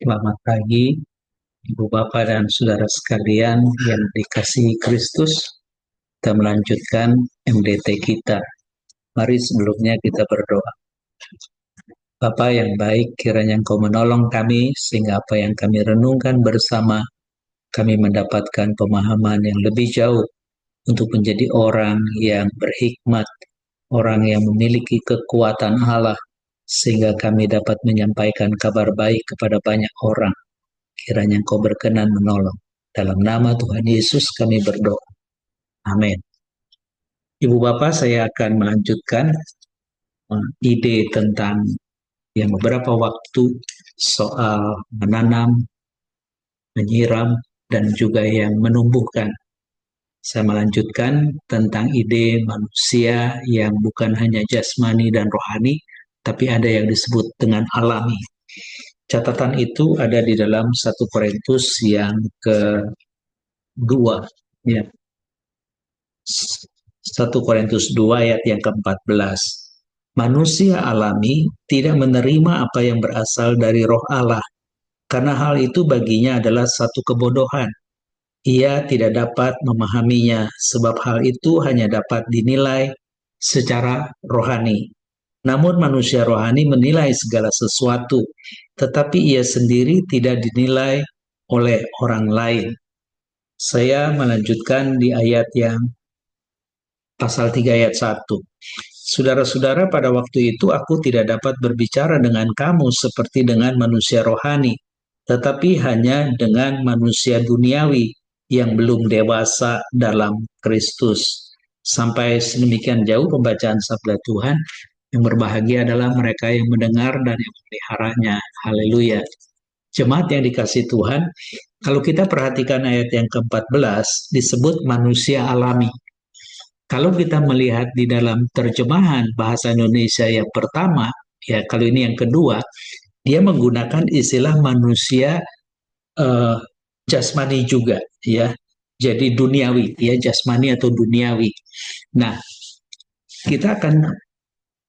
Selamat pagi, Ibu Bapak dan Saudara sekalian yang dikasihi Kristus. Kita melanjutkan MDT kita. Mari sebelumnya kita berdoa. Bapa yang baik, kiranya Engkau menolong kami sehingga apa yang kami renungkan bersama, kami mendapatkan pemahaman yang lebih jauh untuk menjadi orang yang berhikmat, orang yang memiliki kekuatan Allah, sehingga kami dapat menyampaikan kabar baik kepada banyak orang. Kiranya Engkau berkenan menolong. Dalam nama Tuhan Yesus kami berdoa. Amin. Ibu Bapak, saya akan melanjutkan ide tentang yang beberapa waktu soal menanam, menyiram, dan juga yang menumbuhkan. Saya melanjutkan tentang ide manusia yang bukan hanya jasmani dan rohani, tapi ada yang disebut dengan alami. Catatan itu ada di dalam 1 Korintus yang kedua, ya. 1 Korintus 2 ayat yang ke-14. Manusia alami tidak menerima apa yang berasal dari roh Allah, karena hal itu baginya adalah satu kebodohan. Ia tidak dapat memahaminya, sebab hal itu hanya dapat dinilai secara rohani. Namun manusia rohani menilai segala sesuatu, tetapi ia sendiri tidak dinilai oleh orang lain. Saya melanjutkan di ayat yang pasal 3 ayat 1. Saudara-saudara, pada waktu itu aku tidak dapat berbicara dengan kamu seperti dengan manusia rohani, tetapi hanya dengan manusia duniawi yang belum dewasa dalam Kristus. Sampai sedemikian jauh pembacaan sabda Tuhan. Yang berbahagia adalah mereka yang mendengar dan yang memeliharanya. Haleluya. Jemaat yang dikasih Tuhan, kalau kita perhatikan ayat yang ke-14, disebut manusia alami. Kalau kita melihat di dalam terjemahan bahasa Indonesia yang pertama, ya kalau ini yang kedua, dia menggunakan istilah manusia eh, jasmani juga, ya. Jadi duniawi, ya jasmani atau duniawi. Nah, kita akan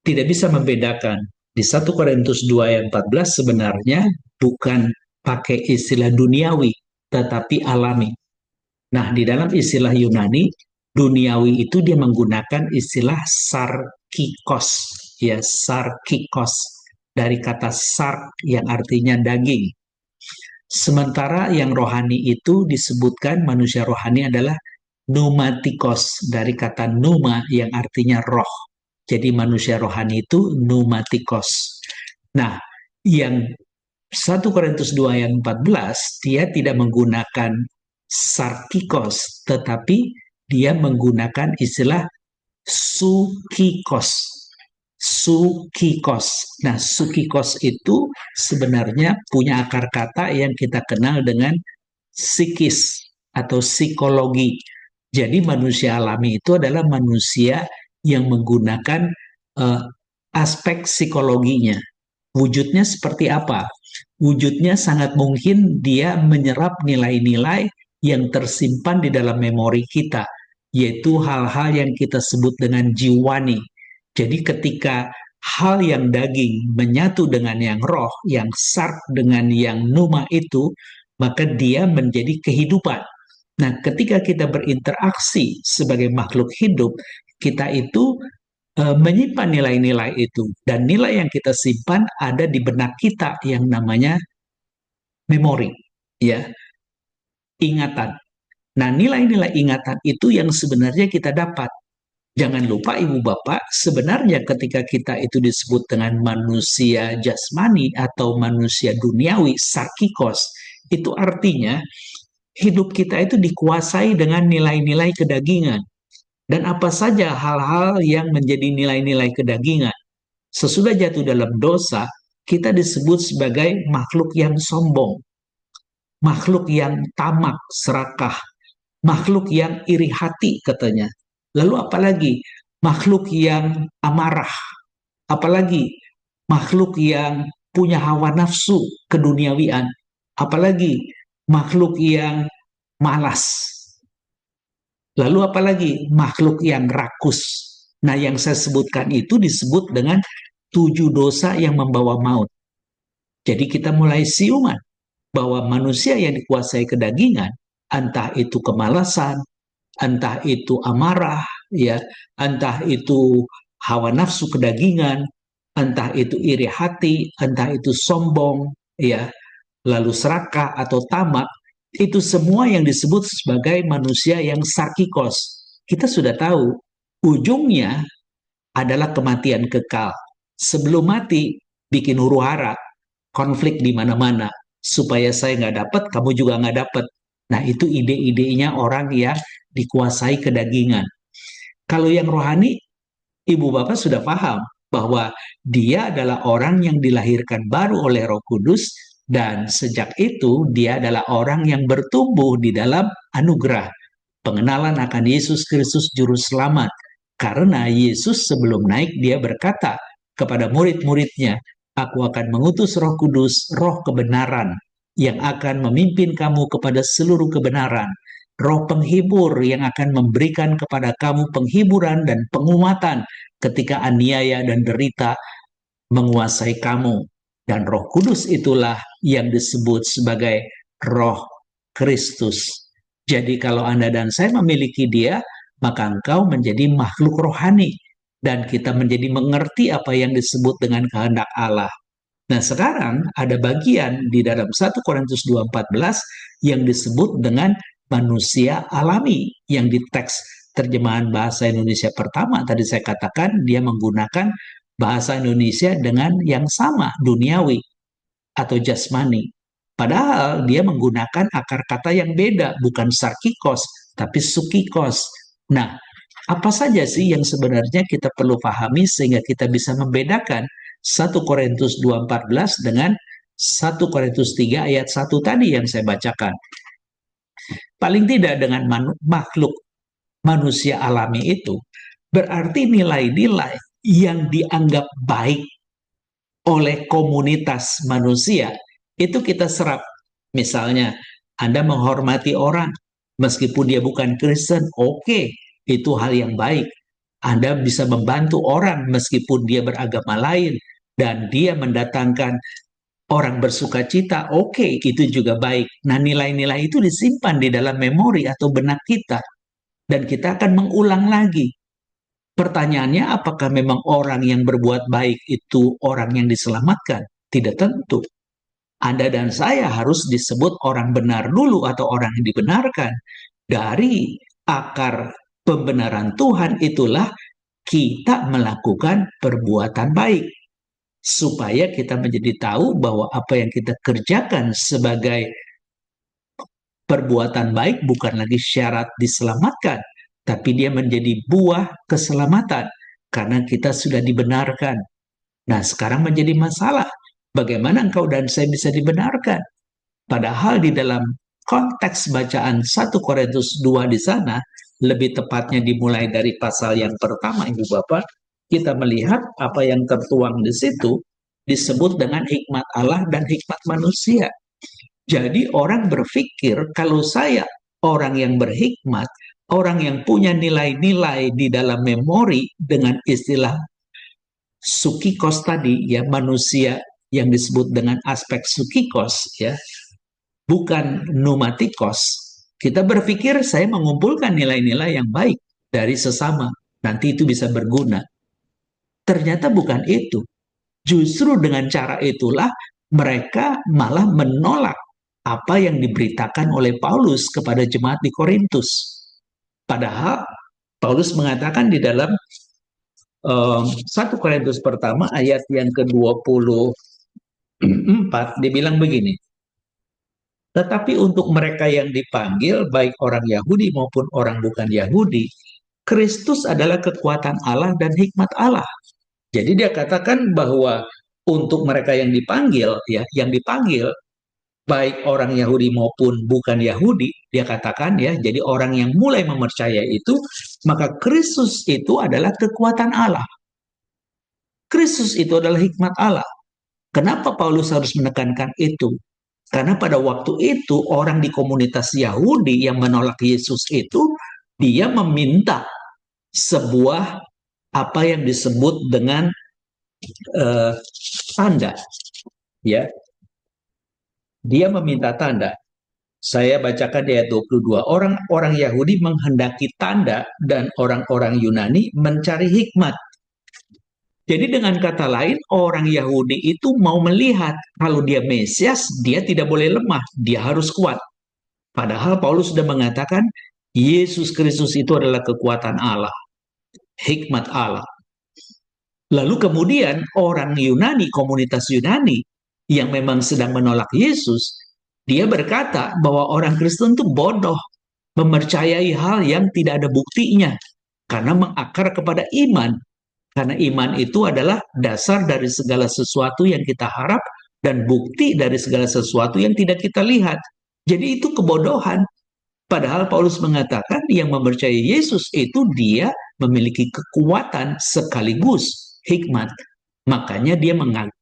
tidak bisa membedakan. Di 1 Korintus 2 ayat 14 sebenarnya bukan pakai istilah duniawi, tetapi alami. Nah, di dalam istilah Yunani, duniawi itu dia menggunakan istilah sarkikos, ya sarkikos, dari kata sark yang artinya daging. Sementara yang rohani itu disebutkan manusia rohani adalah pneumatikos, dari kata pneuma yang artinya roh. Jadi manusia rohani itu pneumatikos. Nah, yang 1 Korintus 2 ayat 14, dia tidak menggunakan sarkikos, tetapi dia menggunakan istilah sukikos. Sukikos. Nah, sukikos itu sebenarnya punya akar kata yang kita kenal dengan psikis atau psikologi. Jadi manusia alami itu adalah manusia yang menggunakan uh, aspek psikologinya. Wujudnya seperti apa? Wujudnya sangat mungkin dia menyerap nilai-nilai yang tersimpan di dalam memori kita, yaitu hal-hal yang kita sebut dengan jiwani. Jadi ketika hal yang daging menyatu dengan yang roh, yang sark dengan yang numa itu, maka dia menjadi kehidupan. Nah, ketika kita berinteraksi sebagai makhluk hidup, kita itu menyimpan nilai-nilai itu. Dan nilai yang kita simpan ada di benak kita yang namanya memori, ya, ingatan. Nah, nilai-nilai ingatan itu yang sebenarnya kita dapat. Jangan lupa Ibu Bapak, sebenarnya ketika kita itu disebut dengan manusia jasmani atau manusia duniawi, sarkikos, itu artinya hidup kita itu dikuasai dengan nilai-nilai kedagingan. Dan apa saja hal-hal yang menjadi nilai-nilai kedagingan. Sesudah jatuh dalam dosa, kita disebut sebagai makhluk yang sombong, makhluk yang tamak, serakah, makhluk yang iri hati katanya. Lalu apalagi? Makhluk yang amarah, apalagi makhluk yang punya hawa nafsu keduniawian, apalagi makhluk yang malas. Lalu apalagi makhluk yang rakus. Nah, yang saya sebutkan itu disebut dengan 7 dosa yang membawa maut. Jadi kita mulai siuman bahwa manusia yang dikuasai kedagingan, entah itu kemalasan, entah itu amarah, ya, entah itu hawa nafsu kedagingan, entah itu iri hati, entah itu sombong, ya, lalu serakah atau tamak, itu semua yang disebut sebagai manusia yang sarkikos. Kita sudah tahu ujungnya adalah kematian kekal. Sebelum mati, bikin huru hara, konflik di mana-mana, supaya saya nggak dapat, kamu juga nggak dapat. Nah, itu ide-idenya orang yang dikuasai kedagingan. Kalau yang rohani, ibu bapak sudah paham bahwa dia adalah orang yang dilahirkan baru oleh Roh Kudus, dan sejak itu dia adalah orang yang bertumbuh di dalam anugerah, pengenalan akan Yesus Kristus Juru Selamat. Karena Yesus sebelum naik dia berkata kepada murid-muridnya, aku akan mengutus Roh Kudus, roh kebenaran, yang akan memimpin kamu kepada seluruh kebenaran. Roh penghibur yang akan memberikan kepada kamu penghiburan dan penguatan ketika aniaya dan derita menguasai kamu. Dan Roh Kudus itulah yang disebut sebagai Roh Kristus. Jadi kalau Anda dan saya memiliki dia, maka engkau menjadi makhluk rohani. Dan kita menjadi mengerti apa yang disebut dengan kehendak Allah. Nah sekarang ada bagian di dalam 1 Korintus 2:14 yang disebut dengan manusia alami, yang di teks terjemahan bahasa Indonesia pertama tadi saya katakan dia menggunakan bahasa Indonesia dengan yang sama, duniawi atau jasmani. Padahal dia menggunakan akar kata yang beda, bukan sarkikos, tapi sukikos. Nah, apa saja sih yang sebenarnya kita perlu pahami sehingga kita bisa membedakan 1 Korintus 2:14 dengan 1 Korintus 3 ayat 1 tadi yang saya bacakan. Paling tidak dengan makhluk manusia alami itu, berarti nilai-nilai yang dianggap baik oleh komunitas manusia, itu kita serap. Misalnya, Anda menghormati orang, meskipun dia bukan Kristen, oke, itu hal yang baik. Anda bisa membantu orang meskipun dia beragama lain, dan dia mendatangkan orang bersuka cita, oke, itu juga baik. Nah, nilai-nilai itu disimpan di dalam memori atau benak kita, dan kita akan mengulang lagi. Pertanyaannya, apakah memang orang yang berbuat baik itu orang yang diselamatkan? Tidak tentu. Anda dan saya harus disebut orang benar dulu atau orang yang dibenarkan. Dari akar pembenaran Tuhan itulah kita melakukan perbuatan baik. Supaya kita menjadi tahu bahwa apa yang kita kerjakan sebagai perbuatan baik bukan lagi syarat diselamatkan, tapi dia menjadi buah keselamatan karena kita sudah dibenarkan. Nah, sekarang menjadi masalah, bagaimana engkau dan saya bisa dibenarkan? Padahal di dalam konteks bacaan 1 Korintus 2 di sana, lebih tepatnya dimulai dari pasal yang pertama, Ibu Bapak, kita melihat apa yang tertuang di situ disebut dengan hikmat Allah dan hikmat manusia. Jadi orang berpikir kalau saya orang yang berhikmat, orang yang punya nilai-nilai di dalam memori dengan istilah sukikos tadi, ya, manusia yang disebut dengan aspek sukikos, ya, bukan numatikos. Kita berpikir saya mengumpulkan nilai-nilai yang baik dari sesama, nanti itu bisa berguna. Ternyata bukan itu. Justru dengan cara itulah mereka malah menolak apa yang diberitakan oleh Paulus kepada jemaat di Korintus. Padahal Paulus mengatakan di dalam 1 Korintus pertama ayat yang ke-24, dibilang begini, tetapi untuk mereka yang dipanggil, baik orang Yahudi maupun orang bukan Yahudi, Kristus adalah kekuatan Allah dan hikmat Allah. Jadi dia katakan bahwa untuk mereka yang dipanggil, ya, yang dipanggil, baik orang Yahudi maupun bukan Yahudi, dia katakan, ya, jadi orang yang mulai mempercayai itu, maka Kristus itu adalah kekuatan Allah. Kristus itu adalah hikmat Allah. Kenapa Paulus harus menekankan itu? Karena pada waktu itu orang di komunitas Yahudi yang menolak Yesus itu, dia meminta sebuah apa yang disebut dengan eh, tanda, ya. Dia meminta tanda. Saya bacakan di ayat 22. Orang-orang Yahudi menghendaki tanda dan orang-orang Yunani mencari hikmat. Jadi dengan kata lain, orang Yahudi itu mau melihat kalau dia Mesias, dia tidak boleh lemah, dia harus kuat. Padahal Paulus sudah mengatakan, Yesus Kristus itu adalah kekuatan Allah, hikmat Allah. Lalu kemudian orang Yunani, komunitas Yunani yang memang sedang menolak Yesus, dia berkata bahwa orang Kristen itu bodoh, mempercayai hal yang tidak ada buktinya, karena mengakar kepada iman. Karena iman itu adalah dasar dari segala sesuatu yang kita harap dan bukti dari segala sesuatu yang tidak kita lihat. Jadi itu kebodohan. Padahal Paulus mengatakan yang mempercayai Yesus itu dia memiliki kekuatan sekaligus hikmat. Makanya dia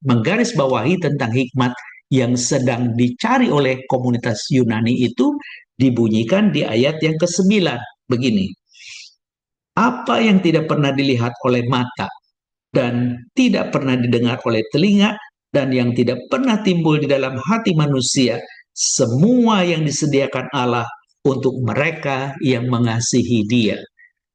menggarisbawahi tentang hikmat yang sedang dicari oleh komunitas Yunani itu dibunyikan di ayat yang ke-9. Begini, apa yang tidak pernah dilihat oleh mata dan tidak pernah didengar oleh telinga dan yang tidak pernah timbul di dalam hati manusia, semua yang disediakan Allah untuk mereka yang mengasihi Dia.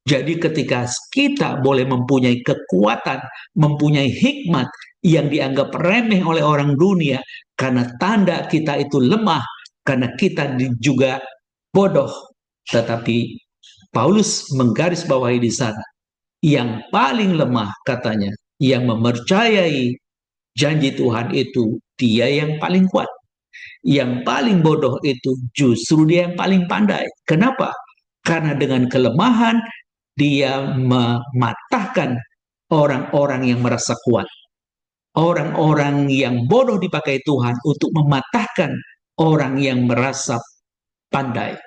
Jadi ketika kita boleh mempunyai kekuatan, mempunyai hikmat yang dianggap remeh oleh orang dunia, karena tanda kita itu lemah, karena kita juga bodoh. Tetapi Paulus menggarisbawahi di sana, yang paling lemah katanya, yang mempercayai janji Tuhan itu, dia yang paling kuat. Yang paling bodoh itu justru dia yang paling pandai. Kenapa? Karena dengan kelemahan dia mematahkan orang-orang yang merasa kuat. Orang-orang yang bodoh dipakai Tuhan untuk mematahkan orang yang merasa pandai.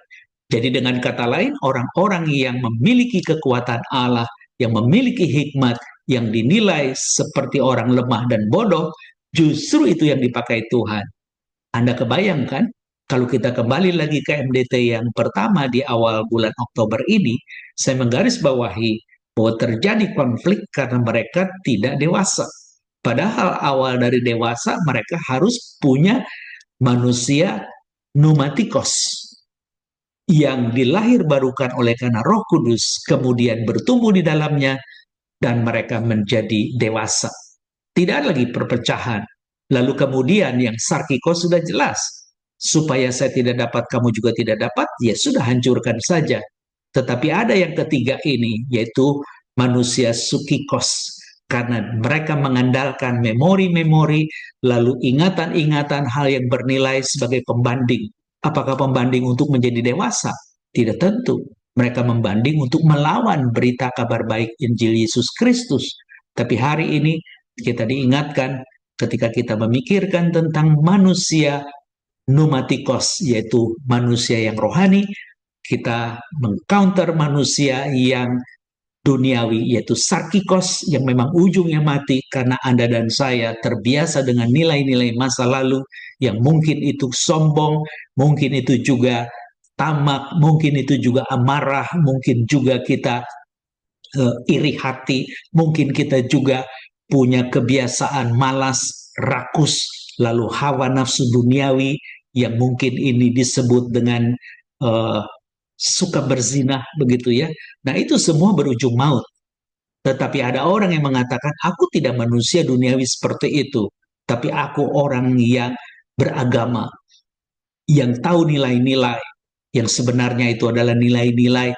Jadi dengan kata lain, orang-orang yang memiliki kekuatan Allah, yang memiliki hikmat, yang dinilai seperti orang lemah dan bodoh, justru itu yang dipakai Tuhan. Anda kebayangkan, kalau kita kembali lagi ke MDT yang pertama di awal bulan Oktober ini, saya menggarisbawahi bahwa terjadi konflik karena mereka tidak dewasa. Padahal awal dari dewasa mereka harus punya manusia pneumatikos yang dilahir barukan oleh karena Roh Kudus, kemudian bertumbuh di dalamnya dan mereka menjadi dewasa. Tidak ada lagi perpecahan. Lalu kemudian yang sarkikos sudah jelas. Supaya saya tidak dapat, kamu juga tidak dapat, ya sudah hancurkan saja. Tetapi ada yang ketiga ini, yaitu manusia sukikos. Karena mereka mengandalkan memori-memori, lalu ingatan-ingatan hal yang bernilai sebagai pembanding. Apakah pembanding untuk menjadi dewasa? Tidak tentu. Mereka membanding untuk melawan berita kabar baik Injil Yesus Kristus. Tapi hari ini kita diingatkan ketika kita memikirkan tentang manusia pneumatikos, yaitu manusia yang rohani, kita mengcounter manusia yang duniawi, yaitu sarkikos, yang memang ujungnya mati karena Anda dan saya terbiasa dengan nilai-nilai masa lalu yang mungkin itu sombong, mungkin itu juga tamak, mungkin itu juga amarah, mungkin juga kita iri hati, mungkin kita juga punya kebiasaan malas, rakus, lalu hawa nafsu duniawi yang mungkin ini disebut dengan uh, suka berzinah begitu ya. Nah itu semua berujung maut. Tetapi ada orang yang mengatakan, aku tidak manusia duniawi seperti itu, tapi aku orang yang beragama, yang tahu nilai-nilai, yang sebenarnya itu adalah nilai-nilai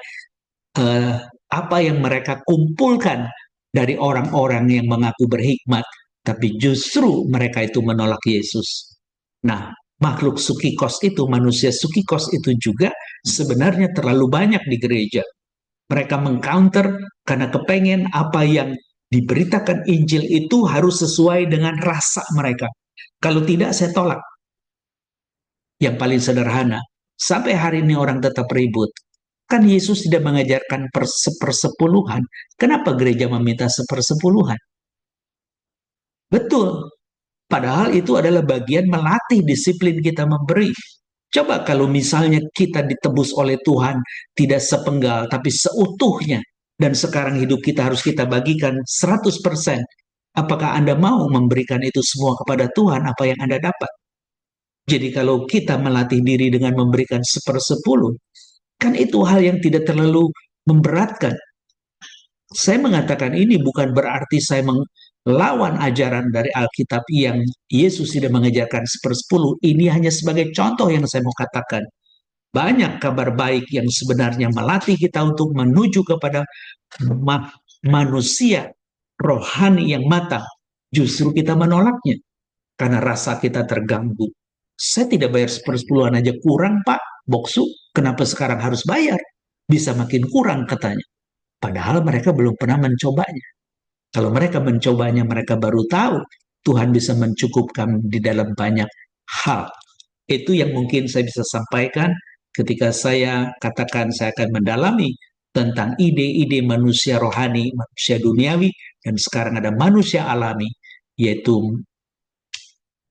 eh, apa yang mereka kumpulkan dari orang-orang yang mengaku berhikmat, tapi justru mereka itu menolak Yesus. Nah, makhluk sukikos itu, manusia sukikos itu juga sebenarnya terlalu banyak di gereja. Mereka mengcounter karena kepengen apa yang diberitakan Injil itu harus sesuai dengan rasa mereka. Kalau tidak, saya tolak. Yang paling sederhana, sampai hari ini orang tetap ribut. Kan Yesus tidak mengajarkan sepersepuluhan. Kenapa gereja meminta sepersepuluhan? Betul. Padahal itu adalah bagian melatih disiplin kita memberi. Coba kalau misalnya kita ditebus oleh Tuhan tidak sepenggal tapi seutuhnya, dan sekarang hidup kita harus kita bagikan 100%. Apakah Anda mau memberikan itu semua kepada Tuhan, apa yang Anda dapat? Jadi kalau kita melatih diri dengan memberikan 1/10, kan itu hal yang tidak terlalu memberatkan. Saya mengatakan ini bukan berarti saya melawan ajaran dari Alkitab yang Yesus tidak mengajarkan 1/10. Ini hanya sebagai contoh yang saya mau katakan. Banyak kabar baik yang sebenarnya melatih kita untuk menuju kepada manusia rohani yang matang. Justru kita menolaknya karena rasa kita terganggu. Saya tidak bayar 1/10 aja kurang, Pak. Boksu, kenapa sekarang harus bayar? Bisa makin kurang katanya. Padahal mereka belum pernah mencobanya. Kalau mereka mencobanya, mereka baru tahu Tuhan bisa mencukupkan di dalam banyak hal. Itu yang mungkin saya bisa sampaikan ketika saya katakan saya akan mendalami tentang ide-ide manusia rohani, manusia duniawi, dan sekarang ada manusia alami, yaitu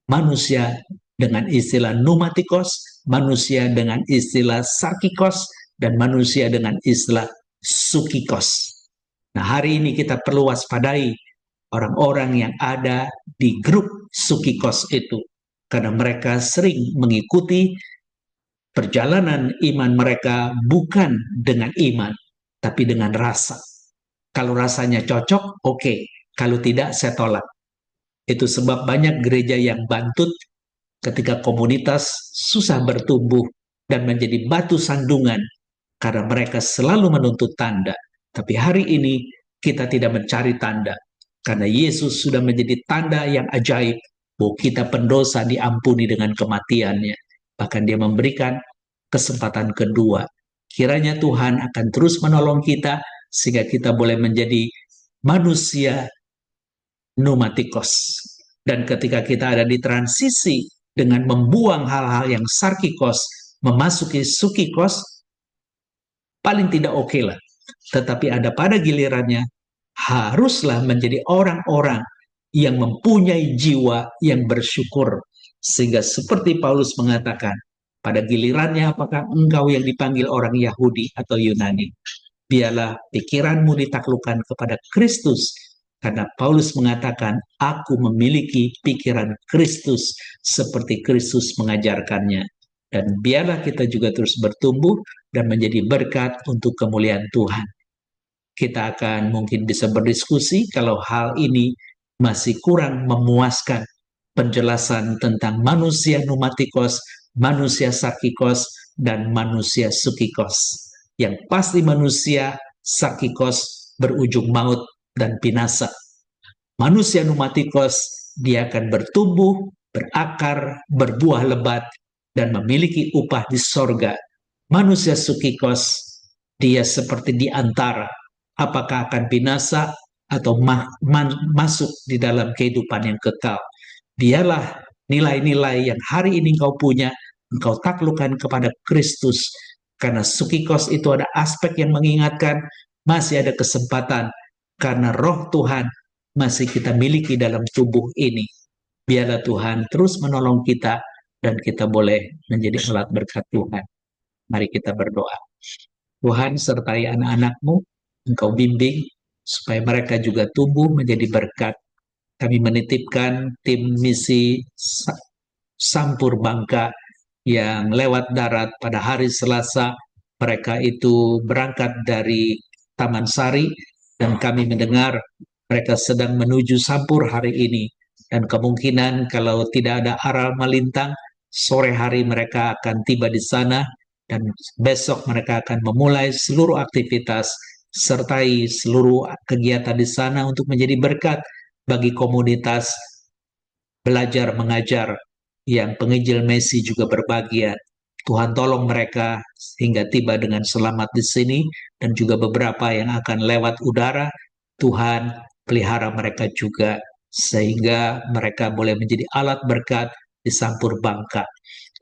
manusia dengan istilah pneumatikos, manusia dengan istilah sarkikos, dan manusia dengan istilah sukikos. Nah, hari ini kita perlu waspadai orang-orang yang ada di grup sukikos itu, karena mereka sering mengikuti perjalanan iman mereka bukan dengan iman, tapi dengan rasa. Kalau rasanya cocok, oke. Kalau tidak, saya tolak. Itu sebab banyak gereja yang bantut ketika komunitas susah bertumbuh dan menjadi batu sandungan karena mereka selalu menuntut tanda. Tapi hari ini kita tidak mencari tanda karena Yesus sudah menjadi tanda yang ajaib bahwa kita pendosa diampuni dengan kematiannya. Bahkan dia memberikan kesempatan kedua. Kiranya Tuhan akan terus menolong kita sehingga kita boleh menjadi manusia pneumatikos. Dan ketika kita ada di transisi dengan membuang hal-hal yang sarkikos, memasuki sukikos, paling tidak oke lah. Tetapi ada pada gilirannya, haruslah menjadi orang-orang yang mempunyai jiwa yang bersyukur. Sehingga seperti Paulus mengatakan, pada gilirannya apakah engkau yang dipanggil orang Yahudi atau Yunani? Biarlah pikiranmu ditaklukkan kepada Kristus. Karena Paulus mengatakan, aku memiliki pikiran Kristus seperti Kristus mengajarkannya. Dan biarlah kita juga terus bertumbuh dan menjadi berkat untuk kemuliaan Tuhan. Kita akan mungkin bisa berdiskusi kalau hal ini masih kurang memuaskan penjelasan tentang manusia pneumatikos, manusia sarkikos, dan manusia sukikos. Yang pasti manusia sarkikos berujung maut dan binasa. Manusia pneumatikos, dia akan bertumbuh, berakar, berbuah lebat, dan memiliki upah di sorga. Manusia sukikos, dia seperti di antara, apakah akan binasa atau masuk di dalam kehidupan yang kekal. Biarlah nilai-nilai yang hari ini engkau punya, engkau taklukkan kepada Kristus. Karena sukikos itu ada aspek yang mengingatkan masih ada kesempatan karena roh Tuhan masih kita miliki dalam tubuh ini. Biarlah Tuhan terus menolong kita dan kita boleh menjadi alat berkat Tuhan. Mari kita berdoa. Tuhan sertai anak-anak-Mu, Engkau bimbing supaya mereka juga tumbuh menjadi berkat. Kami menitipkan tim misi Sampur Bangka yang lewat darat pada hari Selasa. Mereka itu berangkat dari Taman Sari dan kami mendengar mereka sedang menuju Sampur hari ini. Dan kemungkinan kalau tidak ada aral melintang, sore hari mereka akan tiba di sana dan besok mereka akan memulai seluruh aktivitas sertai seluruh kegiatan di sana untuk menjadi berkat bagi komunitas belajar mengajar yang penginjil Messi juga berbagian. Tuhan tolong mereka sehingga tiba dengan selamat di sini dan juga beberapa yang akan lewat udara. Tuhan pelihara mereka juga sehingga mereka boleh menjadi alat berkat di Sampur Bangka.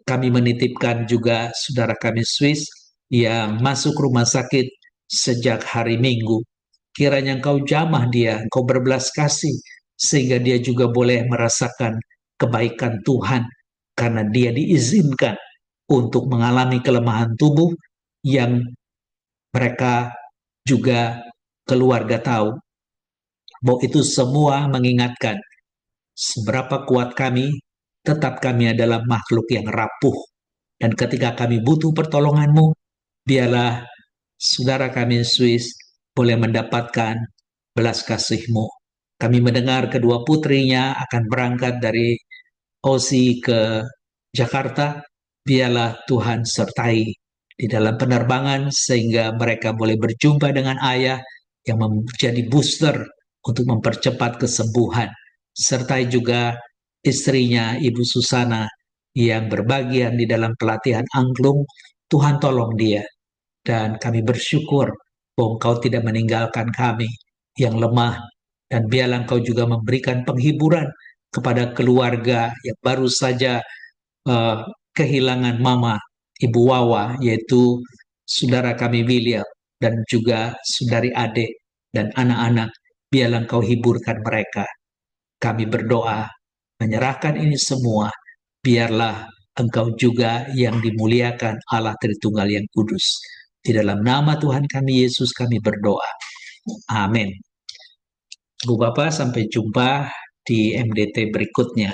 Kami menitipkan juga saudara kami Swiss yang masuk rumah sakit sejak hari Minggu. Kiranya engkau jamah dia, engkau berbelas kasih, sehingga dia juga boleh merasakan kebaikan Tuhan, karena dia diizinkan untuk mengalami kelemahan tubuh yang mereka juga keluarga tahu. bahwa itu semua mengingatkan seberapa kuat kami, tetap kami adalah makhluk yang rapuh. Dan ketika kami butuh pertolongan-Mu, biarlah saudara kami Swiss boleh mendapatkan belas kasih-Mu. Kami mendengar kedua putrinya akan berangkat dari Aussie ke Jakarta. Biarlah Tuhan sertai di dalam penerbangan sehingga mereka boleh berjumpa dengan ayah yang menjadi booster untuk mempercepat kesembuhan. Sertai juga istrinya Ibu Susana yang berbagian di dalam pelatihan angklung. Tuhan tolong dia. Dan kami bersyukur bahwa Engkau tidak meninggalkan kami yang lemah. Dan biarlah Engkau juga memberikan penghiburan kepada keluarga yang baru saja uh, kehilangan mama, Ibu Wawa, yaitu saudara kami William, dan juga saudari Ade, dan anak-anak. Biarlah Engkau hiburkan mereka. Kami berdoa, menyerahkan ini semua, biarlah Engkau juga yang dimuliakan, Allah Tritunggal yang kudus. Di dalam nama Tuhan kami Yesus kami berdoa. Amin. Bu Bapak, sampai jumpa di MDT berikutnya.